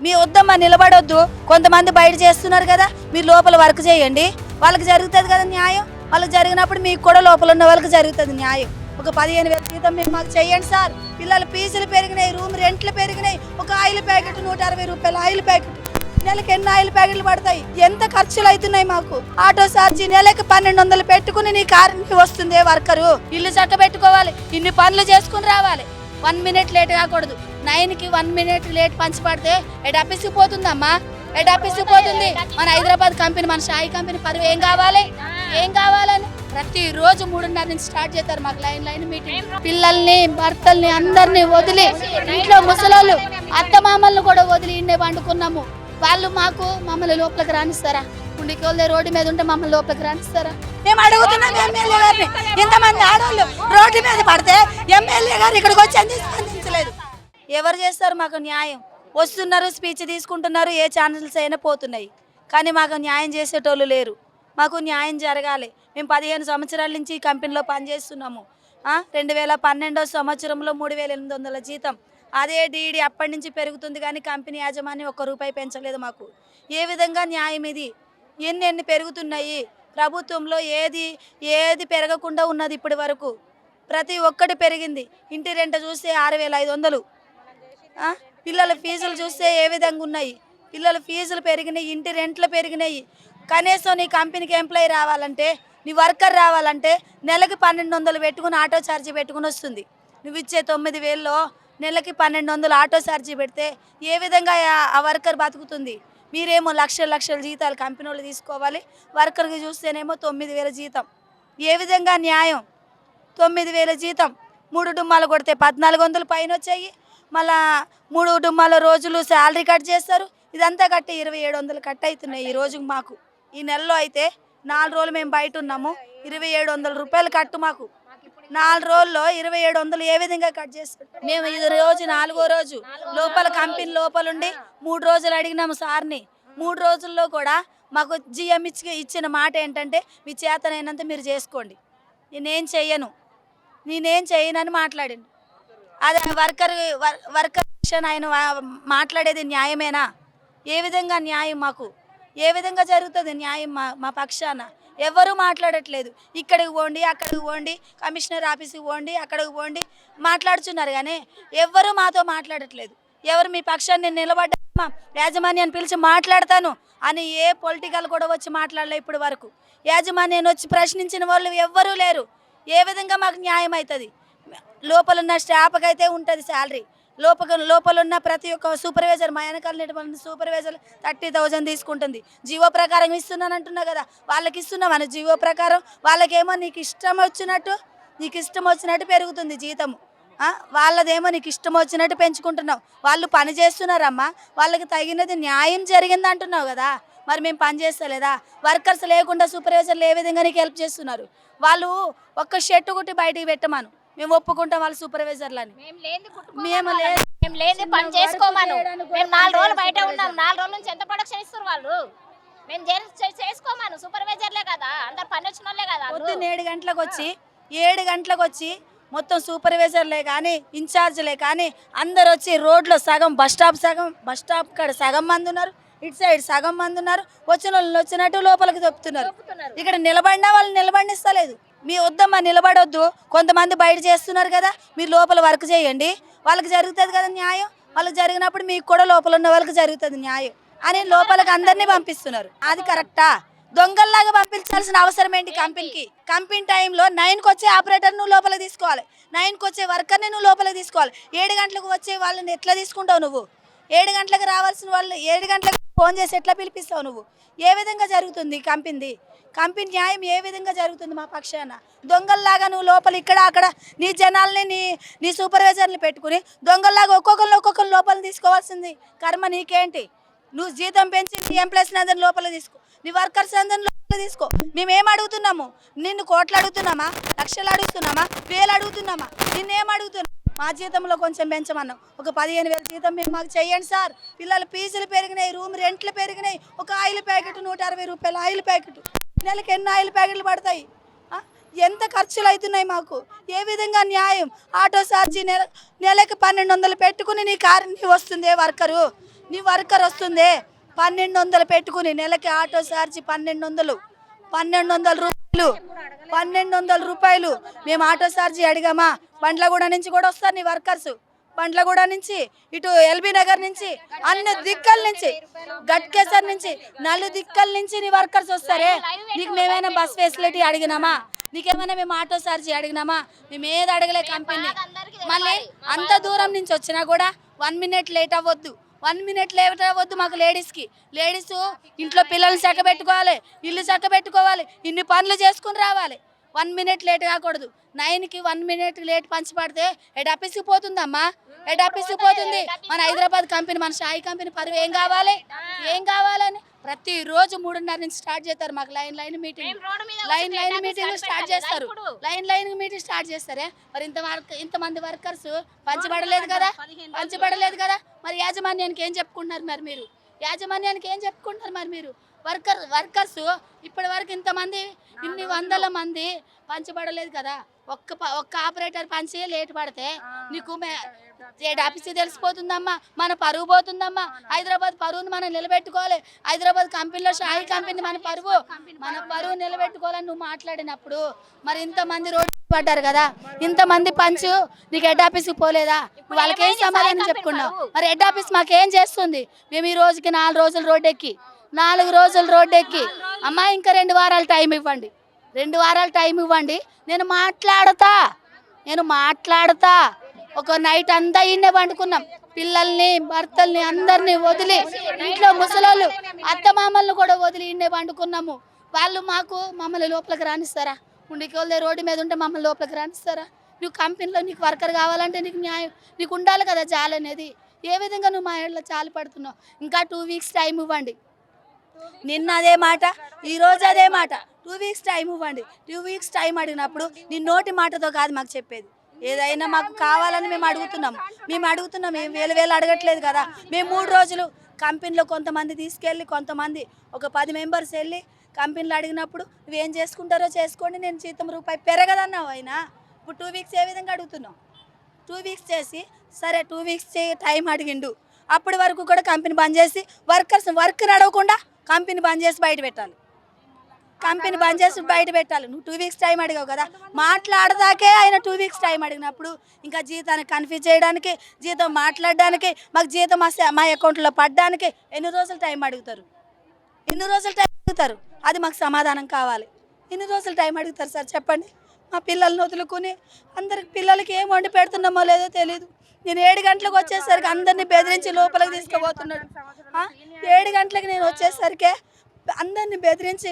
మీ వద్దమ్మా నిలబడొద్దు. కొంతమంది బయట చేస్తున్నారు కదా, మీరు లోపల వర్క్ చేయండి, వాళ్ళకి జరుగుతుంది కదా న్యాయం. వాళ్ళకి జరిగినప్పుడు మీకు కూడా లోపల ఉన్న వాళ్ళకి జరుగుతుంది న్యాయం. ఒక 15,000 జీతం మేము మాకు చేయండి సార్. పిల్లల ఫీజులు పెరిగినాయి, రూమ్ రెంట్లు పెరిగినాయి. ఒక ఆయిల్ ప్యాకెట్ 160 రూపాయలు ఆయిల్ ప్యాకెట్. నెలకి ఎన్ని ఆయిల్ ప్యాకెట్లు పడతాయి? ఎంత ఖర్చులు అవుతున్నాయి మాకు. ఆటో ఛార్జీ నెలకి 1200 పెట్టుకుని నీ కారు వస్తుంది వర్కరు. ఇల్లు చక్క పెట్టుకోవాలి, ఇన్ని పనులు చేసుకుని రావాలి. 1 మినిట్ లేట్ కాకూడదు. 9కి 1 మినిట్ లేట్ పంచి పడితే హెడ్ ఆఫీస్కి పోతుందమ్మా, హెడ్ ఆఫీస్కి పోతుంది. మన హైదరాబాద్ కంపెనీ, మన షాయి కంపెనీ పరువు ఏం కావాలి? ఏం కావాలని ప్రతిరోజు 3:30 నుంచి స్టార్ట్ చేస్తారు మాకు లైన్ మీటింగ్. పిల్లల్ని భర్తల్ని అందరినీ వదిలి, ఇంట్లో ముసలోళ్ళు అత్తమామల్ని కూడా వదిలి ఇండే వండుకున్నాము. వాళ్ళు మమ్మల్ని లోపలికి రానిస్తారా? ఉండికోళ్ళే రోడ్డు మీద ఉంటే మమ్మల్ని లోపలికి రానిస్తారా? మేము అడుగుతున్నాం ఎమ్మెల్యే గారిని. ఇంతమంది ఆడవాళ్ళు రోడ్డు మీద పడితే ఎమ్మెల్యే గారు ఇక్కడికి వచ్చి ఎందుకు స్పందించలేదు? ఎవరు చేస్తారు మాకు న్యాయం? వస్తున్నారు, స్పీచ్ తీసుకుంటున్నారు, ఏ ఛానల్స్ అయినా పోతున్నాయి, కానీ మాకు న్యాయం చేసేటోళ్ళు లేరు. మాకు న్యాయం జరగాలి. మేము 15 సంవత్సరాల నుంచి ఈ కంపెనీలో పనిచేస్తున్నాము. 2012 సంవత్సరంలో 3,800 జీతం. అదే డీడీ అప్పటి నుంచి పెరుగుతుంది, కానీ కంపెనీ యాజమాన్యం ₹1 పెంచలేదు మాకు. ఏ విధంగా న్యాయం ఇది? ఎన్ని పెరుగుతున్నాయి? ప్రభుత్వంలో ఏది పెరగకుండా ఉన్నది ఇప్పటి వరకు. ప్రతి ఒక్కటి పెరిగింది. ఇంటి రెంట చూస్తే 6,500. పిల్లల ఫీజులు చూస్తే ఏ విధంగా ఉన్నాయి? పిల్లల ఫీజులు పెరిగినాయి, ఇంటి రెంట్లు పెరిగినాయి. కనీసం నీ కంపెనీకి ఎంప్లాయీ రావాలంటే, నీ వర్కర్ రావాలంటే నెలకి 1200 పెట్టుకుని ఆటో ఛార్జీ పెట్టుకుని వస్తుంది. నువ్వు ఇచ్చే 9,000లో నెలకి 1200 ఆటో ఛార్జీ పెడితే ఏ విధంగా ఆ వర్కర్ బతుకుతుంది? మీరేమో లక్షల జీతాలు కంపెనీ వాళ్ళు తీసుకోవాలి, వర్కర్కి చూస్తేనేమో 9,000 జీతం. ఏ విధంగా న్యాయం? 9,000 జీతం. 3 డుమ్మాలు కొడితే 1,400 పైన వచ్చాయి. మళ్ళా 3 డుమ్మాల రోజులు శాలరీ కట్ చేస్తారు. ఇదంతా కట్టి 2,700 కట్ అవుతున్నాయి ఈ రోజుకి మాకు. ఈ నెలలో అయితే 4 రోజులు మేము బయట ఉన్నాము, 2,700 రూపాయలు కట్టు మాకు. 4 రోజుల్లో 2,700 ఏ విధంగా కట్ చేస్తాం? మేము ఇది రోజు 4వ రోజు లోపల కంపెనీ లోపలుండి 3 రోజులు అడిగినాము సార్ని. 3 రోజుల్లో కూడా మాకు జిఎం ఇచ్చిన మాట ఏంటంటే, మీ చేతనైనంత మీరు చేసుకోండి, నేనేం చేయనని మాట్లాడింది. అది వర్కర్ ఆయన మాట్లాడేది న్యాయమేనా? ఏ విధంగా న్యాయం మాకు? ఏ విధంగా జరుగుతుంది న్యాయం మా పక్షాన? ఎవరు మాట్లాడట్లేదు. ఇక్కడికి పోండి, అక్కడికి పోండి, కమిషనర్ ఆఫీస్కి పోండి, అక్కడికి పోండి మాట్లాడుతున్నారు, కానీ ఎవ్వరూ మాతో మాట్లాడట్లేదు. ఎవరు మీ పక్షాన్ని నిలబడ్డా యాజమాన్యాన్ని పిలిచి మాట్లాడతాను అని ఏ పొలిటికల్ కూడా వచ్చి మాట్లాడలే ఇప్పటి వరకు. యాజమాన్యాన్ని వచ్చి ప్రశ్నించిన వాళ్ళు ఎవ్వరూ లేరు. ఏ విధంగా మాకు న్యాయం అవుతుంది? లోపల ఉన్న స్టాఫ్కి అయితే ఉంటుంది శాలరీ. లోపల ఉన్న ప్రతి ఒక్క సూపర్వైజర్, మా వెనకాల సూపర్వైజర్ 30,000 తీసుకుంటుంది. జీవో ప్రకారం ఇస్తున్నాను అంటున్నా కదా, వాళ్ళకి ఇస్తున్నామని జీవో ప్రకారం. వాళ్ళకేమో నీకు ఇష్టం వచ్చినట్టు పెరుగుతుంది జీతము. వాళ్ళదేమో నీకు ఇష్టం వచ్చినట్టు పెంచుకుంటున్నావు. వాళ్ళు పని చేస్తున్నారమ్మా, వాళ్ళకి తగినది న్యాయం జరిగింది అంటున్నావు కదా, మరి మేము పని చేస్తలేదా? వర్కర్స్ లేకుండా సూపర్వైజర్లు ఏ విధంగా నీకు హెల్ప్ చేస్తున్నారు? వాళ్ళు ఒక్క షర్టు కుట్టి బయటికి పెట్టమను, మేము ఒప్పుకుంటాం వాళ్ళ సూపర్వైజర్లని. మేము లేదు పని చేసుకోమను. మేము 4 రోజులు బయట ఉన్నాం. 4 రోజుల నుంచి ఎంత ప్రొడక్షన్ ఇస్తారు వాళ్ళు? మేము చేసుకోమను. సూపర్వైజర్లే కదా, అందరు పని వచ్చిన వాళ్ళే కదా. పొద్దున్న 7 గంటలకు వచ్చి మొత్తం సూపర్వైజర్లే కానీ, ఇన్ఛార్జ్లే కానీ అందరు వచ్చి రోడ్లో బస్ స్టాప్ కాడ సగం మంది ఉన్నారు, ఇటు సైడ్ సగం మంది ఉన్నారు. వచ్చిన వాళ్ళు వచ్చినట్టు లోపలికి చెప్తున్నారు. ఇక్కడ నిలబడినా వాళ్ళు నిలబడిస్తలేదు. మీ వద్దమ్మా నిలబడొద్దు. కొంతమంది బయట చేస్తున్నారు కదా, మీరు లోపల వర్క్ చేయండి, వాళ్ళకి జరుగుతుంది కదా న్యాయం. వాళ్ళకి జరిగినప్పుడు మీకు కూడా లోపల ఉన్న వాళ్ళకి జరుగుతుంది న్యాయం అని లోపలికి అందరినీ పంపిస్తున్నారు. అది కరెక్టా? దొంగల్లాగా పంపించాల్సిన అవసరం ఏంటి కంపెనీకి? కంపెనీ టైంలో 9కి వచ్చే ఆపరేటర్ నువ్వు లోపలికి తీసుకోవాలి, 9కి వచ్చే వర్కర్ని నువ్వు లోపలికి తీసుకోవాలి. 7 గంటలకు వచ్చే వాళ్ళని ఎట్లా తీసుకుంటావు నువ్వు? 7 గంటలకు రావాల్సిన వాళ్ళు 7 గంటలకు ఫోన్ చేసి ఎట్లా పిలిపిస్తావు నువ్వు? ఏ విధంగా జరుగుతుంది కంపెనీ న్యాయం? ఏ విధంగా జరుగుతుంది మా పక్షాన? దొంగల్లాగా నువ్వు లోపల ఇక్కడ అక్కడ నీ జనాల్ని నీ సూపర్వైజర్ని పెట్టుకుని దొంగల్లాగా ఒక్కొక్కరు లోపల తీసుకోవాల్సింది కర్మ నీకేంటి? నువ్వు జీతం పెంచి నీ ఎంప్లాయీస్ని అందరిని లోపల తీసుకో, నీ వర్కర్స్ అందరిని లోపల తీసుకో. మేమేం అడుగుతున్నాము? నిన్ను కోట్లు అడుగుతున్నామా? లక్షలు అడుగుతున్నామా? వేలు అడుగుతున్నామా? నిన్నేం అడుగుతున్నాం? మా జీతంలో కొంచెం పెంచమన్నాం. ఒక 15,000 జీతం మేము మాకు చేయండి సార్. పిల్లల ఫీజులు పెరిగినాయి, రూమ్ రెంట్లు పెరిగినాయి. ఒక ఆయిల్ ప్యాకెట్ 160 రూపాయలు ఆయిల్ ప్యాకెట్. నెలకి ఎన్ని ఆయిల్ ప్యాకెట్లు పడతాయి? ఎంత ఖర్చులు అవుతున్నాయి మాకు? ఏ విధంగా న్యాయం? ఆటో ఛార్జీ నెలకి 1200 పెట్టుకుని నీ కారు వస్తుంది వర్కరు. నీ వర్కర్ వస్తుందే 1200 పెట్టుకుని నెలకి ఆటో ఛార్జీ 1200 రూపాయలు 1200 రూపాయలు మేము ఆటో ఛార్జీ అడిగామా బండ్లగూడ నుంచి కూడా వస్తారు నీ వర్కర్స్ బండ్లగూడ నుంచి ఇటు ఎల్బీ నగర్ నుంచి అన్ని దిక్కల నుంచి గట్కేసర్ నుంచి 4 దిక్కల నుంచి నీ వర్కర్స్ వస్తారే నీకు మేమైనా బస్ ఫెసిలిటీ అడిగినామా నీకేమైనా మేము ఆటో ఛార్జీ అడిగినామా మేము ఏది అడగలే కంపెనీ మళ్ళీ అంత దూరం నుంచి వచ్చినా కూడా 1 మినిట్ లేట్ అవ్వద్దు 1 మినిట్ లేట్ అవ్వద్దు మాకు లేడీస్ ఇంట్లో పిల్లల్ని చక్కబెట్టుకోవాలి ఇల్లు చక్కబెట్టుకోవాలి ఇన్ని పనులు చేసుకుని రావాలి 1 మినిట్ లేట్ కాకూడదు 9కి 1 మినిట్ లేట్ పంచి పడితే హెడ్ ఆఫీస్కి పోతుందమ్మా హెడ్ ఆఫీస్కి పోతుంది మన హైదరాబాద్ కంపెనీ మన షాయి కంపెనీ పరువు ఏం కావాలని ప్రతిరోజు 3:30 నుంచి స్టార్ట్ చేస్తారు మాకు లైన్ మీటింగ్ స్టార్ట్ చేస్తారు లైన్ మీటింగ్ స్టార్ట్ చేస్తారే మరి ఇంతమంది వర్కర్స్ పంచబడలేదు కదా మరి యాజమాన్యానికి ఏం చెప్పుకుంటున్నారు మరి మీరు వర్కర్స్ ఇప్పటి వరకు ఇంతమంది ఇన్ని వందల మంది పంచబడలేదు కదా ఒక్క ఆపరేటర్ పంచి లేట్ పడితే నీకు హెడ్ ఆఫీస్కి తెలిసిపోతుందమ్మా మన పరువు పోతుందమ్మా హైదరాబాద్ పరువుని మనం నిలబెట్టుకోవాలి హైదరాబాద్ కంపెనీలో షాయి కంపెనీ మన పరువు నిలబెట్టుకోవాలని నువ్వు మాట్లాడినప్పుడు మరి ఇంతమంది రోడ్డు పడ్డారు కదా ఇంతమంది పంచు నీకు హెడ్ ఆఫీస్కి పోలేదా వాళ్ళకేం సమాధానం చెప్పుకున్నావు మరి హెడ్ ఆఫీస్ మాకేం చేస్తుంది మేము ఈ రోజుకి 4 రోజులు రోడ్డు ఎక్కి అమ్మా ఇంకా 2 వారాలు టైం ఇవ్వండి 2 వారాలు టైం ఇవ్వండి నేను మాట్లాడతా ఒక నైట్ అంతా ఇన్నే పండుకున్నాం పిల్లల్ని భర్తల్ని అందరినీ వదిలి ఇంట్లో ముసలోళ్ళు అత్తమామల్ని కూడా వదిలి ఇన్నే పండుకున్నాము వాళ్ళు మమ్మల్ని లోపలికి రానిస్తారా ఉండికోళ్ళే రోడ్డు మీద ఉంటే మమ్మల్ని లోపలికి రానిస్తారా నువ్వు కంపెనీలో నీకు వర్కర్ కావాలంటే నీకు న్యాయం నీకు ఉండాలి కదా జాలి అనేది ఏ విధంగా నువ్వు మా ఏళ్ళ చాలు పడుతున్నావు ఇంకా 2 వీక్స్ టైం ఇవ్వండి నిన్న అదే మాట ఈరోజు అదే మాట 2 వీక్స్ టైం ఇవ్వండి 2 వీక్స్ టైం అడిగినప్పుడు నీ నోటి మాటతో కాదు మాకు చెప్పేది ఏదైనా మాకు కావాలని మేము అడుగుతున్నాం ఏం వేలు అడగట్లేదు కదా మేము 3 రోజులు కంపెనీలో కొంతమంది తీసుకెళ్ళి కొంతమంది ఒక 10 మెంబర్స్ వెళ్ళి కంపెనీలో అడిగినప్పుడు నువ్వేం చేసుకుంటారో చేసుకోండి నేను జీతం రూపాయి పెరగదన్నావు అయినా ఇప్పుడు 2 వీక్స్ ఏ విధంగా అడుగుతున్నావు 2 వీక్స్ చేసి సరే 2 వీక్స్ టైం అడిగిండు అప్పటి వరకు కూడా కంపెనీ బంద్ చేసి వర్క్ నడవకుండా కంపెనీ బంద్ చేసి బయట పెట్టాలి నువ్వు 2 వీక్స్ టైం అడిగావు కదా మాట్లాడదాకే ఆయన 2 వీక్స్ టైం అడిగినప్పుడు ఇంకా జీతాన్ని కన్ఫ్యూజ్ చేయడానికి జీతం మాట్లాడడానికి మాకు జీతం మా అకౌంట్లో పడడానికి ఎన్ని రోజులు టైం అడుగుతారు అది మాకు సమాధానం కావాలి ఎన్ని రోజులు టైం అడుగుతారు సార్ చెప్పండి మా పిల్లల్ని వదులుకుని అందరికి పిల్లలకి ఏం వండి పెడుతున్నామో లేదో తెలియదు నేను 7 గంటలకు వచ్చేసరికి అందరినీ బెదిరించి లోపలికి తీసుకుపోతున్నాడు 7 గంటలకు నేను వచ్చేసరికి అందరినీ బెదిరించి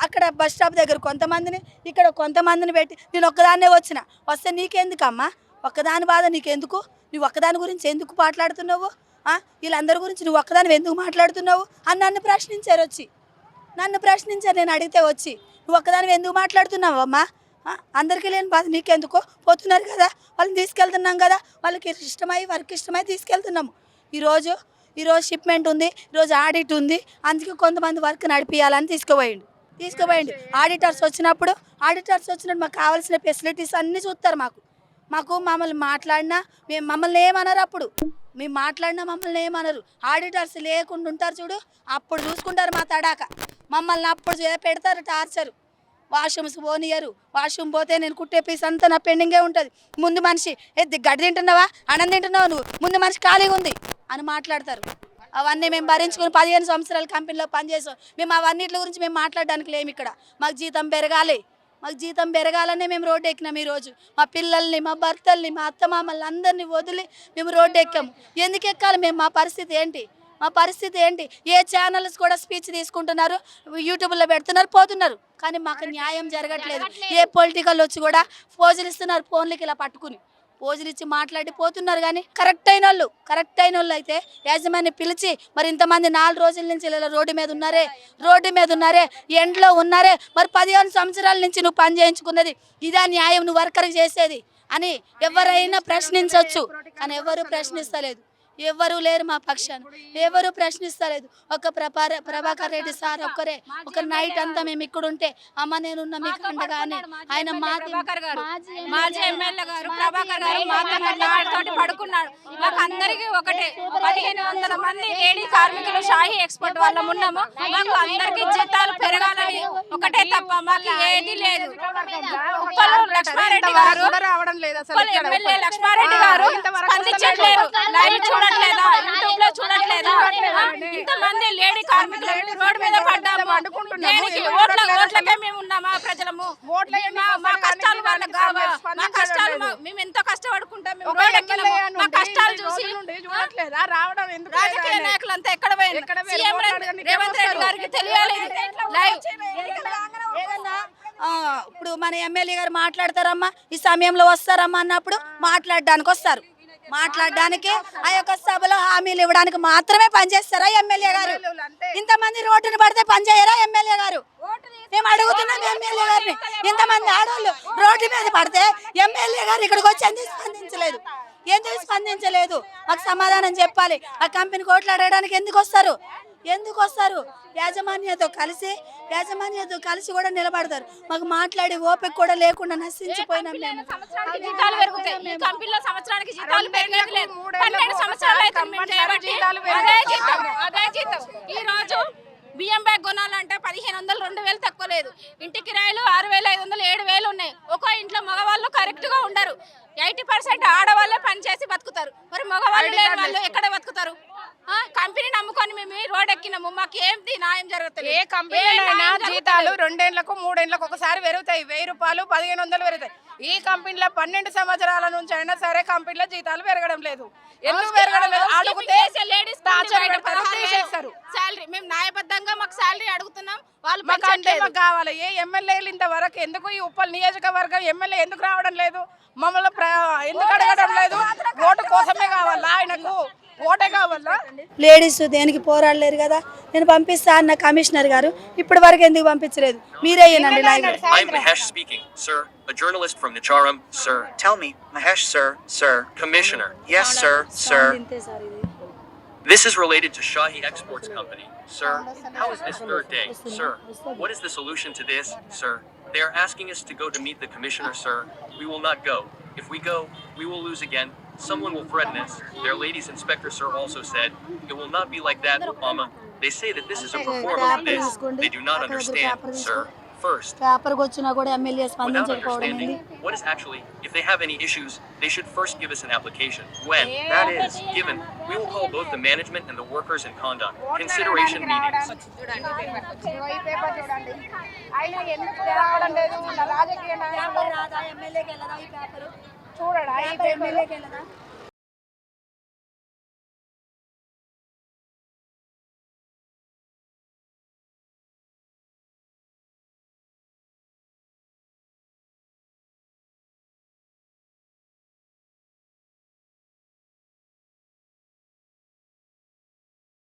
అక్కడ బస్ స్టాప్ దగ్గర కొంతమందిని ఇక్కడ కొంతమందిని పెట్టి నేను ఒక్కదాన్నే వస్తే నీకెందుకమ్మా ఒక్కదాని బాధ నీకెందుకు నువ్వు ఒక్కదాని గురించి ఎందుకు మాట్లాడుతున్నావు వీళ్ళందరి గురించి నువ్వు ఒక్కదాని ఎందుకు మాట్లాడుతున్నావు అని నన్ను ప్రశ్నించారు నేను అడిగితే వచ్చి నువ్వు ఒక్కదాని ఎందుకు మాట్లాడుతున్నావు అమ్మా అందరికీ లేని బాధ నీకెందుకో పోతున్నారు కదా వాళ్ళని తీసుకెళ్తున్నాం కదా వాళ్ళకి వర్క్ ఇష్టమై తీసుకెళ్తున్నాము ఈరోజు షిప్మెంట్ ఉంది ఈరోజు ఆడిట్ ఉంది అందుకే కొంతమంది వర్క్ నడిపియాలని తీసుకుపోయిండు ఆడిటర్స్ వచ్చినప్పుడు మాకు కావాల్సిన ఫెసిలిటీస్ అన్నీ చూస్తారు మమ్మల్ని మాట్లాడినా మమ్మల్ని ఏమనరు అప్పుడు మేము మాట్లాడినా మమ్మల్ని ఏమనరు ఆడిటర్స్ లేకుండా ఉంటారు చూడు అప్పుడు చూసుకుంటారు మా తడాక మమ్మల్ని అప్పుడు పెడతారు టార్చరు వాష్రూమ్స్ పోనీయరు వాష్రూమ్ పోతే నేను కుట్టే పీస్ అంతా నా పెండింగే ఉంటుంది ముందు మనిషి గడ్డి తింటున్నావా అన్నం తింటున్నావా నువ్వు ముందు మనిషి ఖాళీగా ఉంది అని మాట్లాడతారు అవన్నీ మేము భరించుకుని 15 సంవత్సరాల కంపెనీలో పనిచేసాం మేము అవన్నిటి గురించి మేము మాట్లాడడానికి లేము ఇక్కడ మాకు జీతం పెరగాలనే మేము రోడ్డు ఎక్కినాం ఈరోజు మా పిల్లల్ని మా భర్తల్ని మా అత్తమామల్ని అందరినీ వదిలి మేము రోడ్డు ఎక్కాము ఎందుకు ఎక్కాలి మేము మా పరిస్థితి ఏంటి ఏ ఛానల్స్ కూడా స్పీచ్ తీసుకుంటున్నారు యూట్యూబ్లో పెడుతున్నారు పోతున్నారు కానీ మాకు న్యాయం జరగట్లేదు ఏ పొలిటికల్ వచ్చి కూడా పోజులు ఇస్తున్నారు ఫోన్లకి ఇలా పట్టుకుని పోజులు ఇచ్చి మాట్లాడి పోతున్నారు కానీ కరెక్ట్ అయిన వాళ్ళు అయితే యాజమాన్యం పిలిచి మరి ఇంతమంది 4 రోజుల నుంచి ఇలా రోడ్డు మీద ఉన్నారే ఎండ్లో ఉన్నారే మరి 15 సంవత్సరాల నుంచి నువ్వు పని చేయించుకున్నది ఇదా న్యాయం నువ్వు వర్కర్ చేసేది అని ఎవరైనా ప్రశ్నించవచ్చు కానీ ఎవరు ప్రశ్నిస్తలేదు ఎవరు లేరు మా పక్షాన, ఎవరు ప్రశ్నిస్తలేదు. ఒక ప్రభాకర్ రెడ్డి సార్ ఒక్కరే ఒక నైట్ అంతా మేము ఇక్కడ ఉంటే అమ్మ నేనున్న మీకు అండగా అని ఆయన మాజీ ఎమ్మెల్యే గారు ప్రభాకర్ గారు మాతో పడుకున్నాడు. మాకు అందరికీ ఒకటే 1500 మంది లేడీ కార్మికులు షాహీ ఎక్స్పోర్ట్ వాళ్ళం ఉన్నాము. మాకు అందరికీ జీతాలు పెరగాలని ఒకటే తప్ప మాకు ఏది లేదు. ఉప్పలు లక్ష్మారెడ్డి గారు ఎమ్మెల్యే లక్ష్మారెడ్డి గారు స్పందించట్లేరు. లైవ్ చూడట్లేదా, యూట్యూబ్ లో చూడట్లేదా? ఇంతమంది లేడీ కార్మికులు రోడ్డు మీద పడ్డాము. దేనికి? ఓట్లకే మేము ఉన్నామా ప్రజలము? మా కష్టాలు వాళ్ళకి కావా? మా కష్టాలు మేము ఎంతో కష్టపడుకుంటాం. మేము రోడ్డు ఎక్కినాము. మా కష్టాలు చూసి రాజకీయ నాయకులు అంతా ఎక్కడ పోయారు? సీఎం రేవంత్ రెడ్డి గారికి తెలియాలి. ఇప్పుడు మన ఎమ్మెల్యే గారు మాట్లాడతారమ్మా, ఈ సమయంలో వస్తారమ్మా అన్నప్పుడు మాట్లాడడానికి వస్తారు. మాట్లాడడానికి ఆ యొక్క సభలో హామీలు ఇవ్వడానికి మాత్రమే పనిచేస్తారా ఎమ్మెల్యే గారు? ఇంతమంది రోడ్డుని పడితే పనిచేయరా ఎమ్మెల్యే గారు? మేము అడుగుతున్నాం ఎమ్మెల్యే గారిని. ఇంతమంది ఆడవాళ్ళు రోడ్డు మీద పడితే ఎమ్మెల్యే గారు ఇక్కడికి వచ్చి ఎందుకు స్పందించలేదు? ఎందుకు స్పందించలేదు? మాకు సమాధానం చెప్పాలి. ఆ కంపెనీ కోట్లాడడానికి ఎందుకు వస్తారు? యాజమాన్యతో కలిసి కూడా నిలబడతారు. మాకు మాట్లాడే ఓపిక కూడా లేకుండా నశించిపోయినాం మేము. జీతాలు పెరుగుతాయి. ఈ కంపెనీలో సంవత్సరానికి జీతాలు పెరిగేది లేదు. 12 సంవత్సరాలు అయితే అదే జీతం. ఈ రోజు బియ్యం బ్యాగ్ కొనాలంటే 1500, 2000 తక్కువ లేదు. ఇంటి కిరాయిలు 6500, 7000 ఉన్నాయి. ఒక్కో ఇంట్లో మగవాళ్ళు కరెక్ట్ గా ఉండరు. 80% ఆడవాళ్ళే పనిచేసి బతుకుతారు. మరి మగవాళ్ళు లేని వాళ్ళు ఎక్కడ బతుకుతారు? కంపెనీ నమ్ముకొని మేము రోడ్ ఎక్కినాము. మాకు ఏంటి న్యాయం జరుగుతుంది? ఏ కంపెనీ జీతాలు 2 ఏళ్లకు 3 ఏళ్లకు ఒకసారి పెరుగుతాయి. 1000 రూపాయలు 1500 పెరుగుతాయి. ఈ కంపెనీలో 12 సంవత్సరాల నుంచి అయినా సరే కంపెనీలో జీతాలు పెరగడం లేదు. ఎందుకు పెరగడం లేదు? అడిగితే శాలరీ మేము న్యాయబద్ధంగా మాకు శాలరీ అడుగుతున్నాం. వాళ్ళు మాకు కావాలి. ఏ ఎమ్మెల్యేలు ఇంతవరకు ఎందుకు ఈ ఉప్పల్ నియోజకవర్గం ఎమ్మెల్యే ఎందుకు రావడం లేదు? మమ్మల్ని ఎందుకు అడగడం లేదు? ఓటు కోసమే కావాలా? ఆయనకు ఓటే కావాలా? లేడీస్ దేనికి పోరాడలేరు కదా. నేను పంపిస్తా అన్న కమిషనర్ గారు ఇప్పటి వరకు ఎందుకు పంపించలేదు? మీరే ఏనండి live. I'm Mahesh speaking, sir. A journalist from Nacharam, sir. Tell me, Mahesh, sir. Commissioner. Yes, sir. This is related to Shahi Exports Company, sir. How is this third day, sir? What is the solution to this, sir? They are asking us to go to meet the commissioner, sir. We will not go. If we go, we will lose again. Someone will threaten us. Their ladies inspector, sir, also said, it will not be like that, Mama. They say that this is a performer for this. They do not understand, sir. First, పేపర్కి వచ్చినా కూడా MLA without స్పందించకపోవడం understanding ఏంది? what is actually, if they have any issues, they should first give us an application. When That is given, we will call both the management and the workers and conduct consideration meetings. ఆయన ఎందుకు రావడం లేదు? మన రాజకీయ నాయకులు చూడడా?